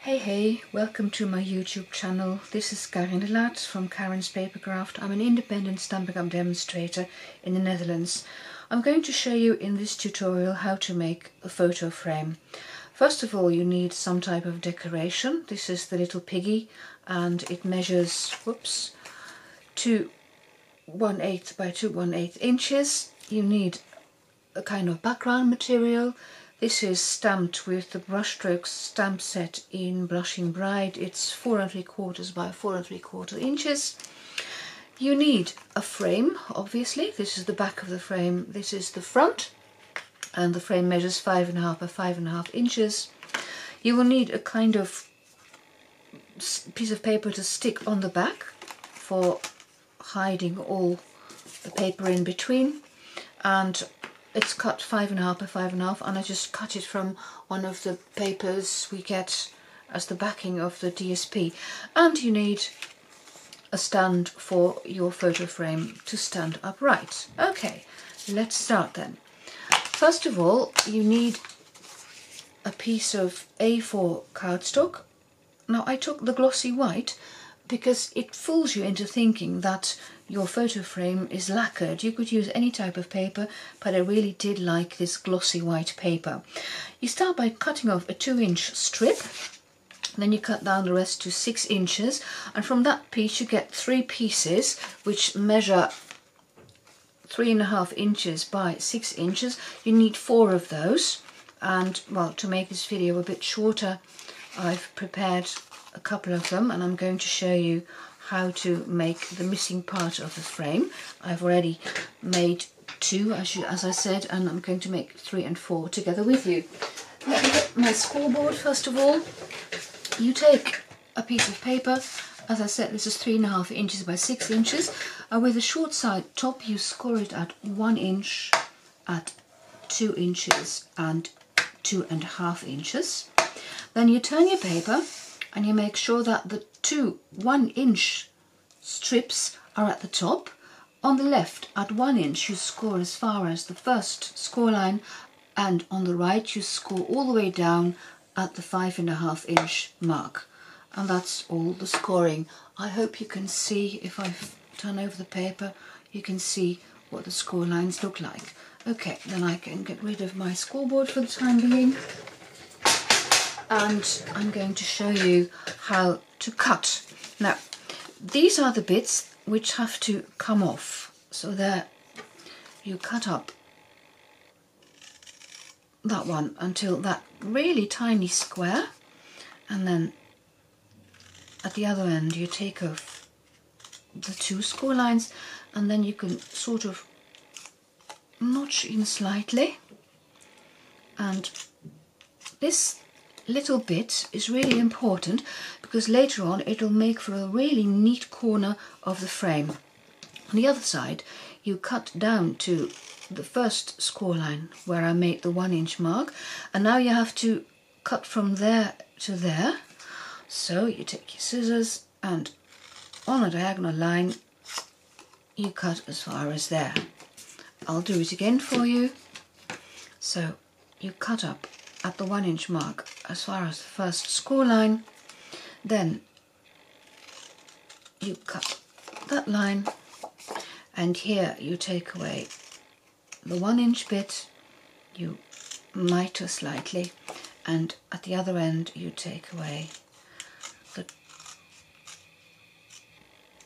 Hey, welcome to my YouTube channel. This is Karin de Laat from Karin's Papercraft. I'm an independent Stampin' Up demonstrator in the Netherlands. I'm going to show you in this tutorial how to make a photo frame. First of all, you need some type of decoration. This is the little piggy and it measures 218 by 218 inches. You need a kind of background material. This is stamped with the brushstrokes stamp set in Blushing Bride. It's 4 3/4 by 4 3/4 inches. You need a frame, obviously. This is the back of the frame. This is the front, and the frame measures 5.5 by 5.5 inches. You will need a kind of piece of paper to stick on the back for hiding all the paper in between, and it's cut 5.5 by 5.5, and I just cut it from one of the papers we get as the backing of the DSP. And you need a stand for your photo frame to stand upright. Okay, let's start then. First of all, you need a piece of A4 cardstock. Now I took the glossy white because it fools you into thinking that your photo frame is lacquered. You could use any type of paper, but I really did like this glossy white paper. You start by cutting off a 2-inch strip, then you cut down the rest to 6 inches, and from that piece you get 3 pieces which measure 3.5 inches by 6 inches. You need 4 of those, and well, to make this video a bit shorter, I've prepared a couple of them, and I'm going to show you how to make the missing part of the frame. I've already made 2, as I said, and I'm going to make 3 and 4 together with you. Let me get my scoreboard first of all. You take a piece of paper. As I said, this is 3.5 inches by 6 inches. With a short side top, you score it at 1 inch, at 2 inches and 2.5 inches. Then you turn your paper and you make sure that the 2 1-inch strips are at the top. On the left, at 1 inch, you score as far as the first score line, and on the right you score all the way down at the 5.5 inch mark. And that's all the scoring. I hope you can see, if I turn over the paper, you can see what the score lines look like. Okay, then I can get rid of my scoreboard for the time being, and I'm going to show you how to cut. Now, these are the bits which have to come off. So there, you cut up that one until that really tiny square, and then at the other end you take off the 2 score lines, and then you can sort of notch in slightly, and this little bit is really important because later on it'll make for a really neat corner of the frame. On the other side, you cut down to the first score line where I made the 1 inch mark, and now you have to cut from there to there. So you take your scissors and on a diagonal line you cut as far as there. I'll do it again for you. So you cut up at the 1 inch mark as far as the first score line, then you cut that line, and here you take away the 1 inch bit, you miter slightly, and at the other end you take away the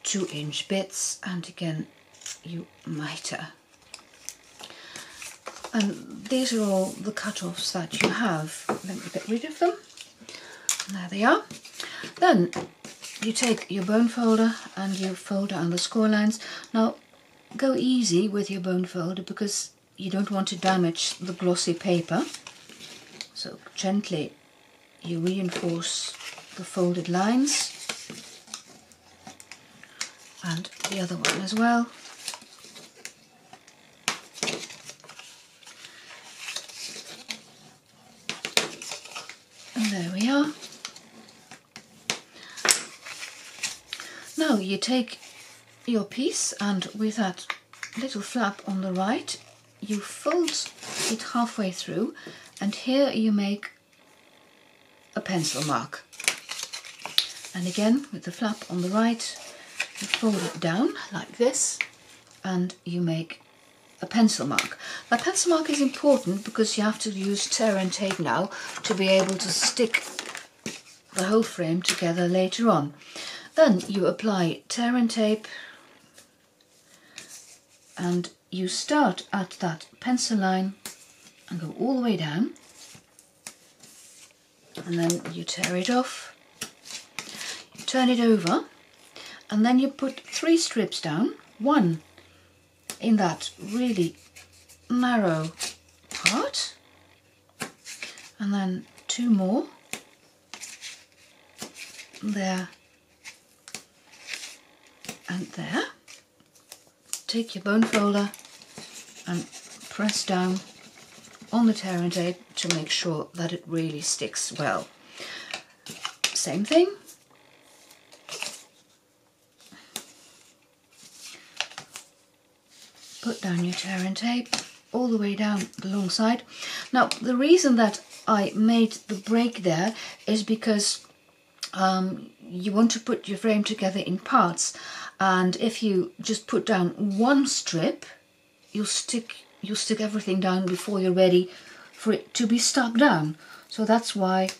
2 inch bits, and again you miter. And these are all the cut-offs that you have. Let me get rid of them. There they are. Then you take your bone folder and you fold down the score lines. Now go easy with your bone folder because you don't want to damage the glossy paper. So gently you reinforce the folded lines, and the other one as well. And there we are. Now you take your piece, and with that little flap on the right, you fold it halfway through, and here you make a pencil mark. And again, with the flap on the right, you fold it down like this, and you make a pencil mark. Now, pencil mark is important because you have to use tear and tape now to be able to stick the whole frame together later on. Then you apply tear and tape, and you start at that pencil line and go all the way down, and then you tear it off, you turn it over, and then you put 3 strips down, one in that really narrow part, and then 2 more there and there. Take your bone folder and press down on the tear and tape to make sure that it really sticks well. Same thing. Put down your tear and tape all the way down the long side. Now, the reason that I made the break there is because you want to put your frame together in parts, and if you just put down one strip, you'll stick everything down before you're ready for it to be stuck down. So that's why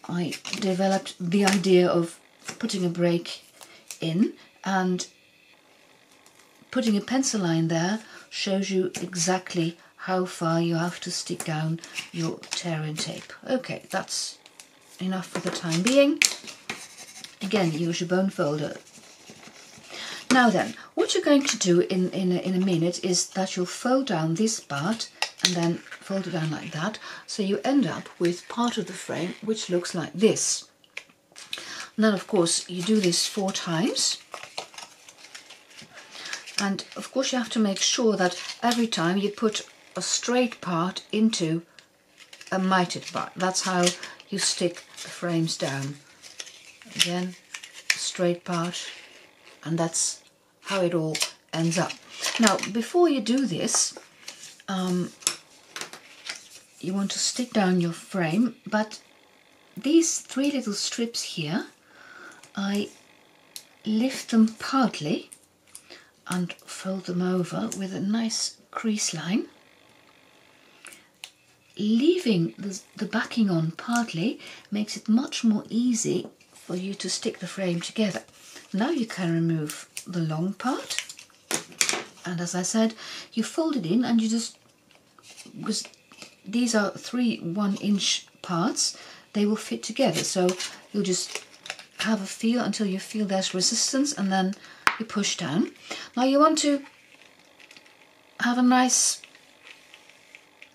I developed the idea of putting a break in, and putting a pencil line there shows you exactly how far you have to stick down your tear and tape. Okay, that's enough for the time being. Again, use your bone folder. Now then, what you're going to do in a minute is that you'll fold down this part and then fold it down like that, so you end up with part of the frame which looks like this. And then of course you do this 4 times, and of course you have to make sure that every time you put a straight part into a mited part. That's how you stick the frames down. Again, straight part, and that's how it all ends up. Now, before you do this, you want to stick down your frame, but these 3 little strips here, I lift them partly and fold them over with a nice crease line, leaving the backing on partly makes it much more easy for you to stick the frame together. Now you can remove the long part, and as I said, you fold it in, and you just, because these are 3 1-inch parts, they will fit together, so you'll just have a feel until you feel there's resistance, and then you push down. Now you want to have a nice,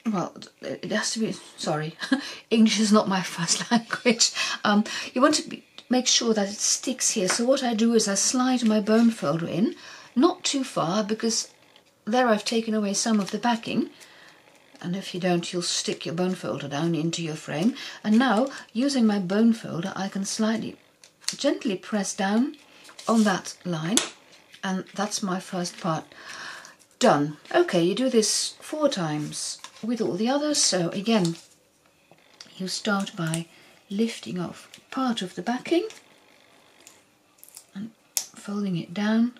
well, it has to be, sorry, English is not my first language. You want to make sure that it sticks here. So what I do is I slide my bone folder in, not too far, because there I've taken away some of the backing, and if you don't, you'll stick your bone folder down into your frame. And now, using my bone folder, I can gently press down on that line, and that's my first part done. Okay, you do this 4 times with all the others. So again, you start by lifting off part of the backing and folding it down,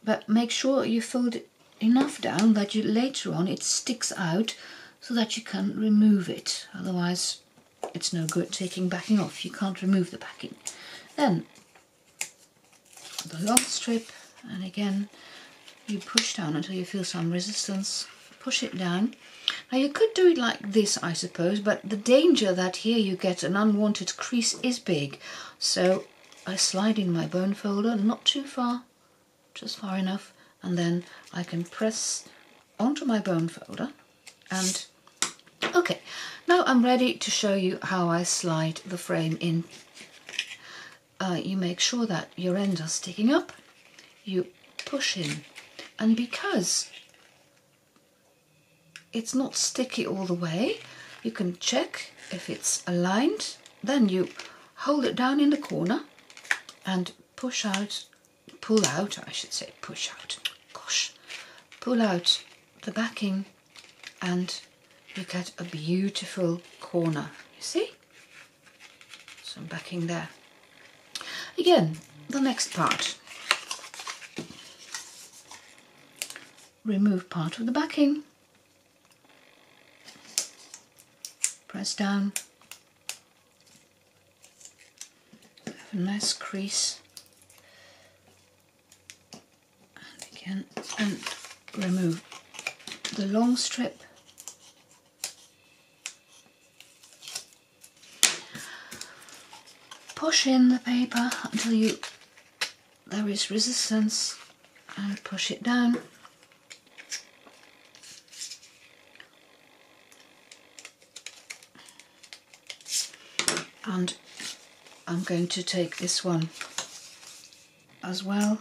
but make sure you fold it enough down that you later on it sticks out so that you can remove it. Otherwise it's no good taking backing off, you can't remove the backing. Then the long strip, and again you push down until you feel some resistance, push it down. Now you could do it like this, I suppose, but the danger that here you get an unwanted crease is big. So I slide in my bone folder, not too far, just far enough, and then I can press onto my bone folder. And okay, now I'm ready to show you how I slide the frame in. You make sure that your ends are sticking up, you push in, and because it's not sticky all the way, you can check if it's aligned. Then you hold it down in the corner and pull out, I should say push out, gosh, pull out the backing, and you get a beautiful corner, you see? Some backing there. Again, the next part. Remove part of the backing, press down, have a nice crease, and again, and remove the long strip. Push in the paper until there is resistance, and push it down. And I'm going to take this one as well.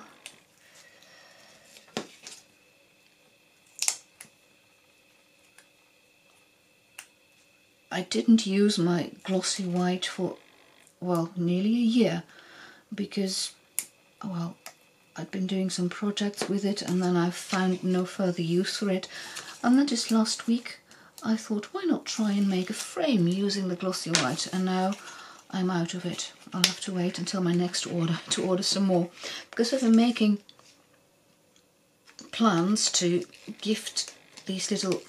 I didn't use my glossy white for, well, nearly a year, because, well, I'd been doing some projects with it and then I found no further use for it. And then just last week I thought, why not try and make a frame using the glossy white, and now I'm out of it. I'll have to wait until my next order to order some more, because I've been making plans to gift these little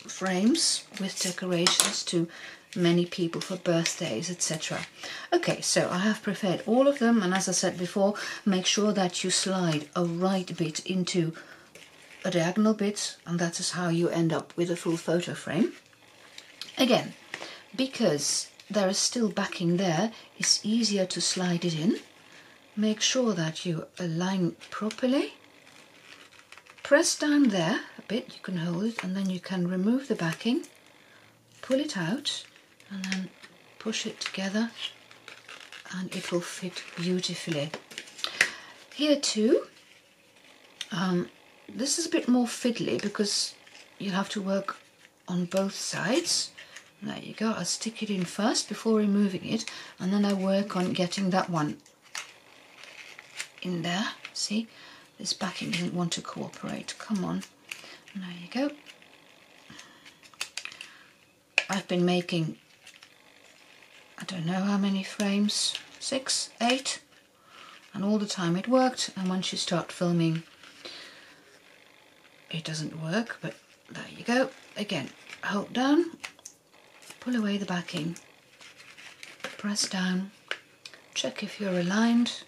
frames with decorations to many people for birthdays, etc. Okay, so I have prepared all of them, and as I said before, make sure that you slide a right bit into a diagonal bit, and that is how you end up with a full photo frame. Again, because there is still backing there, it's easier to slide it in. Make sure that you align properly. Press down there a bit, you can hold it, and then you can remove the backing, pull it out, and then push it together, and it will fit beautifully. Here too, this is a bit more fiddly because you have to work on both sides. There you go, I'll stick it in first before removing it, and then I work on getting that one in there. See, this backing doesn't want to cooperate. Come on, there you go. I've been making, I don't know how many frames, 6, 8, and all the time it worked, and once you start filming it doesn't work, but there you go. Again, hold down, pull away the backing, press down, check if you're aligned,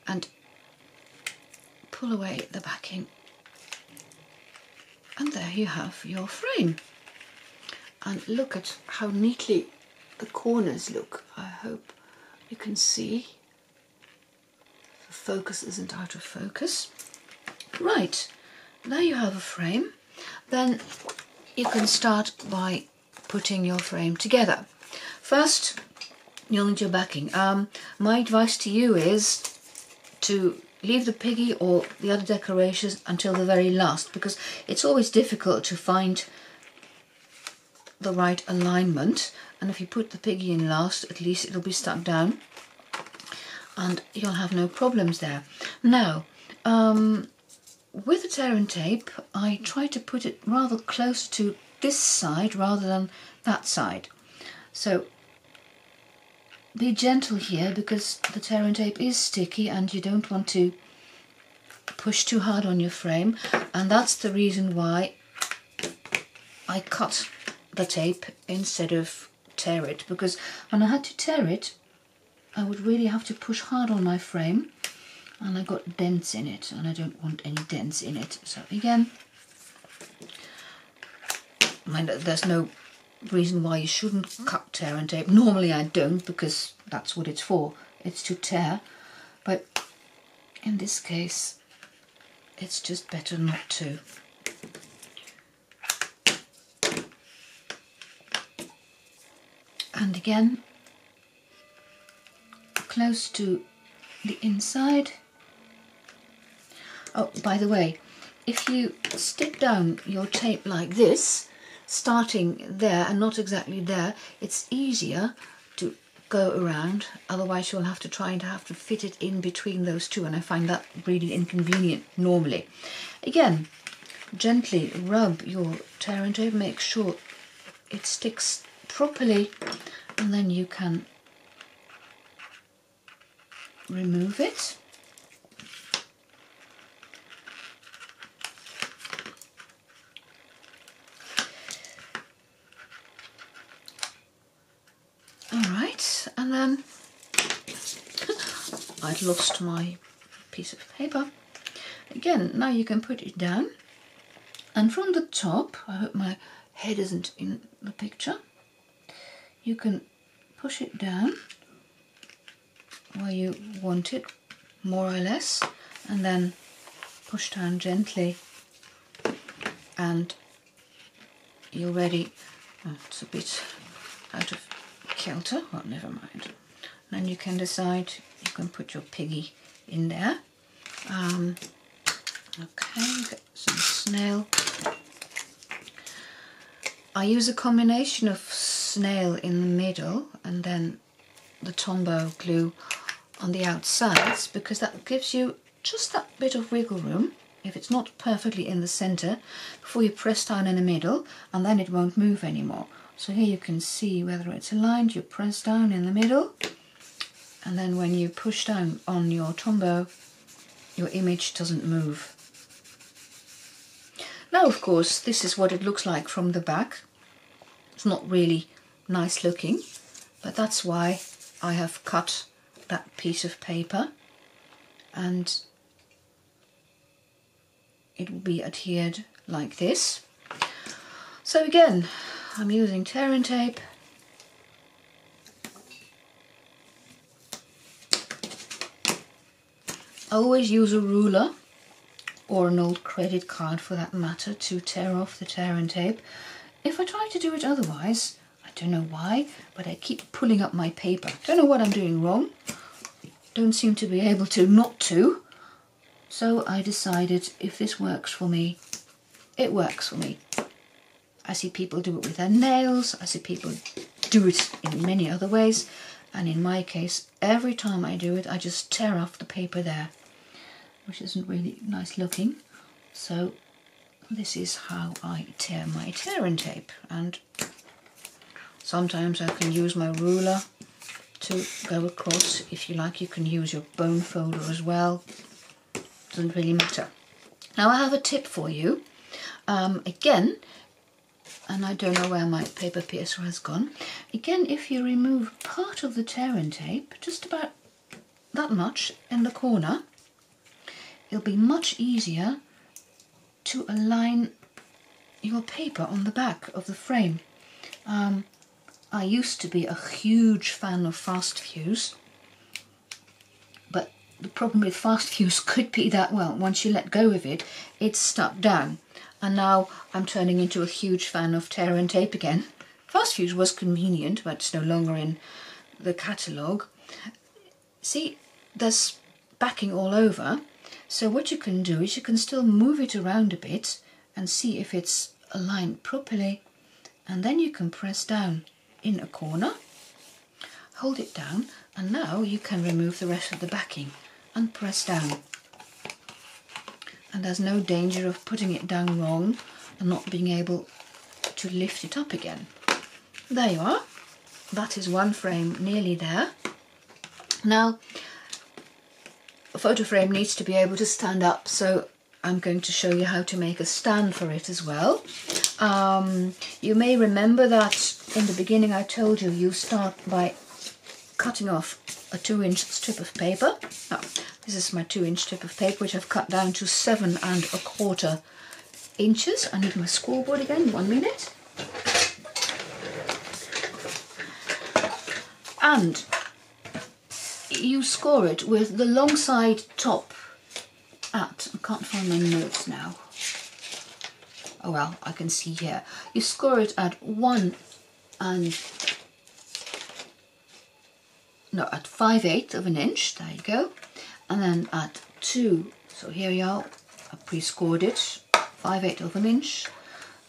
and pull away the backing, and there you have your frame. And look at how neatly the corners look. I hope you can see. The focus isn't out of focus. Right, there you have a frame. Then you can start by putting your frame together. First, you'll need your backing. My advice to you is to leave the piggy or the other decorations until the very last, because it's always difficult to find the right alignment, and if you put the piggy in last, at least it'll be stuck down and you'll have no problems there. Now, with the tear and tape, I try to put it rather close to this side rather than that side. So be gentle here, because the tear and tape is sticky and you don't want to push too hard on your frame, and that's the reason why I cut the tape instead of tear it, because when I had to tear it I would really have to push hard on my frame, and I got dents in it and I don't want any dents in it. So again, mind that there's no reason why you shouldn't cut tear and tape. Normally I don't, because that's what it's for, it's to tear, but in this case it's just better not to. And again, close to the inside. Oh, by the way, if you stick down your tape like this, starting there and not exactly there, it's easier to go around. Otherwise you'll have to fit it in between those two, and I find that really inconvenient normally. Again, gently rub your tear and tape, make sure it sticks properly, and then you can remove it. Alright, and then I'd lost my piece of paper. Again, now you can put it down, and from the top, I hope my head isn't in the picture, you can push it down where you want it, more or less, and then push down gently, and you're ready. Oh, it's a bit out of kilter, well, never mind. And then you can decide, you can put your piggy in there. Okay, get some snail. I use a combination of snail in the middle and then the Tombow glue on the outsides, because that gives you just that bit of wiggle room if it's not perfectly in the center before you press down in the middle, and then it won't move anymore. So here you can see whether it's aligned. You press down in the middle, and then when you push down on your Tombow, your image doesn't move. Now, of course, this is what it looks like from the back. It's not really nice looking, but that's why I have cut that piece of paper, and it will be adhered like this. So again, I'm using tear and tape. I always use a ruler or an old credit card for that matter to tear off the tear and tape. If I try to do it otherwise, I don't know why, but I keep pulling up my paper. Don't know what I'm doing wrong. Don't seem to be able to not to. So I decided if this works for me, it works for me. I see people do it with their nails. I see people do it in many other ways. And in my case, every time I do it, I just tear off the paper there, which isn't really nice looking. So this is how I tear my tear and tape. And sometimes I can use my ruler to go across. If you like, you can use your bone folder as well. Doesn't really matter. Now I have a tip for you. Again, and I don't know where my paper piercer has gone. Again, if you remove part of the tear and tape, just about that much in the corner, it'll be much easier to align your paper on the back of the frame. I used to be a huge fan of fast fuse, but the problem with fast fuse could be that, well, once you let go of it, it's stuck down. And now I'm turning into a huge fan of tear and tape again. Fast fuse was convenient, but it's no longer in the catalogue. See, there's backing all over. So what you can do is you can still move it around a bit and see if it's aligned properly. And then you can press down in a corner, hold it down, and now you can remove the rest of the backing and press down. And there's no danger of putting it down wrong and not being able to lift it up again. There you are. That is one frame nearly there. Now, a photo frame needs to be able to stand up, so I'm going to show you how to make a stand for it as well. You may remember that in the beginning I told you, you start by cutting off a 2-inch strip of paper. Now, this is my 2-inch strip of paper, which I've cut down to 7 1/4 inches. I need my scoreboard again, 1 minute. And you score it with the long side top at, I can't find my notes now. Oh well, I can see here. You score it at 5/8 of an inch, there you go. And then at 2, so here you are, I pre-scored it, 5/8 of an inch,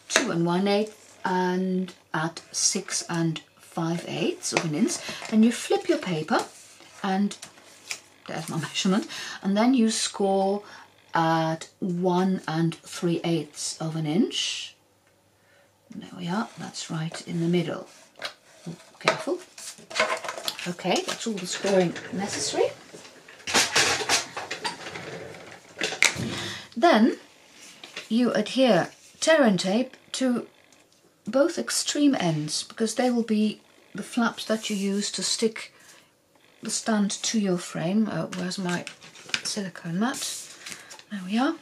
2 1/8, and at 6 5/8 of an inch. Then you flip your paper, and there's my measurement, and then you score at 1 3/8 of an inch. There we are, that's right in the middle. Oh, careful. Okay, that's all the scoring necessary. Then you adhere tear and tape to both extreme ends, because they will be the flaps that you use to stick the stand to your frame. Where's my silicone mat? There we are.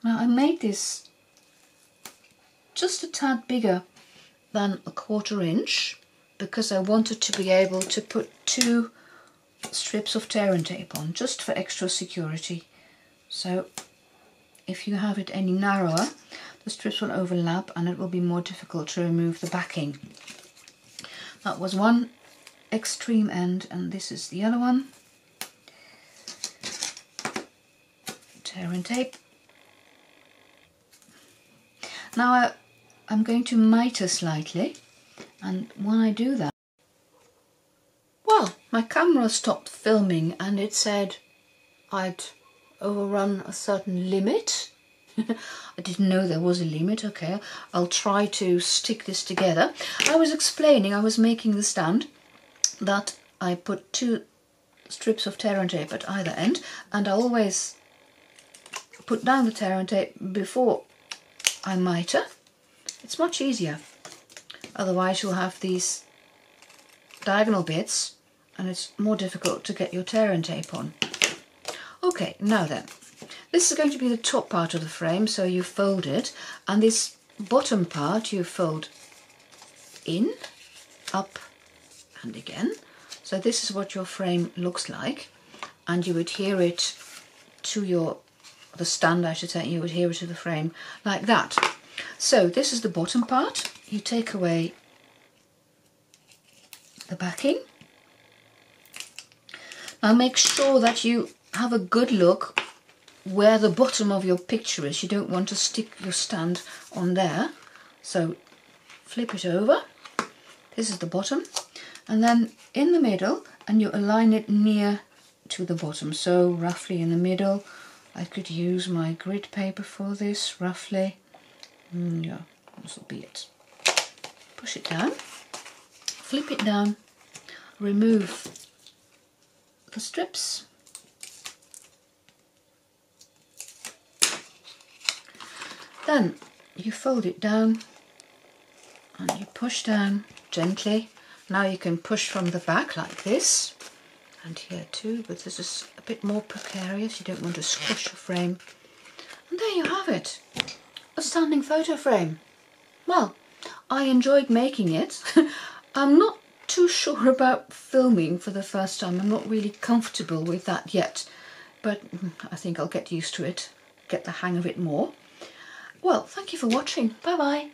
Now I made this just a tad bigger than a 1/4 inch because I wanted to be able to put 2 strips of tear and tape on, just for extra security. So if you have it any narrower, the strips will overlap and it will be more difficult to remove the backing. That was one extreme end, and this is the other one. Tear and tape. Now I'm going to miter slightly, and when I do that, well, my camera stopped filming and it said I'd overrun a certain limit. I didn't know there was a limit. Okay, I'll try to stick this together. I was explaining, I was making the stand, that I put 2 strips of tear and tape at either end, and I always put down the tear and tape before I miter. It's much easier. Otherwise you'll have these diagonal bits and it's more difficult to get your tear and tape on. Okay, now then, this is going to be the top part of the frame, so you fold it, and this bottom part you fold in, up and again. So this is what your frame looks like, and you adhere it to the stand, I should say, you adhere it to the frame like that. So this is the bottom part. You take away the backing. Now make sure that you have a good look where the bottom of your picture is. You don't want to stick your stand on there. So flip it over. This is the bottom. And then in the middle, and you align it near to the bottom. So roughly in the middle. I could use my grid paper for this, roughly. Yeah, this will be it. Push it down, flip it down, remove the strips. Then you fold it down and you push down gently. Now you can push from the back like this, and here too, but this is a bit more precarious. You don't want to squish your frame. And there you have it, a standing photo frame. Well, I enjoyed making it. I'm not too sure about filming for the first time. I'm not really comfortable with that yet, but I think I'll get used to it, get the hang of it more. Well, thank you for watching. Bye bye.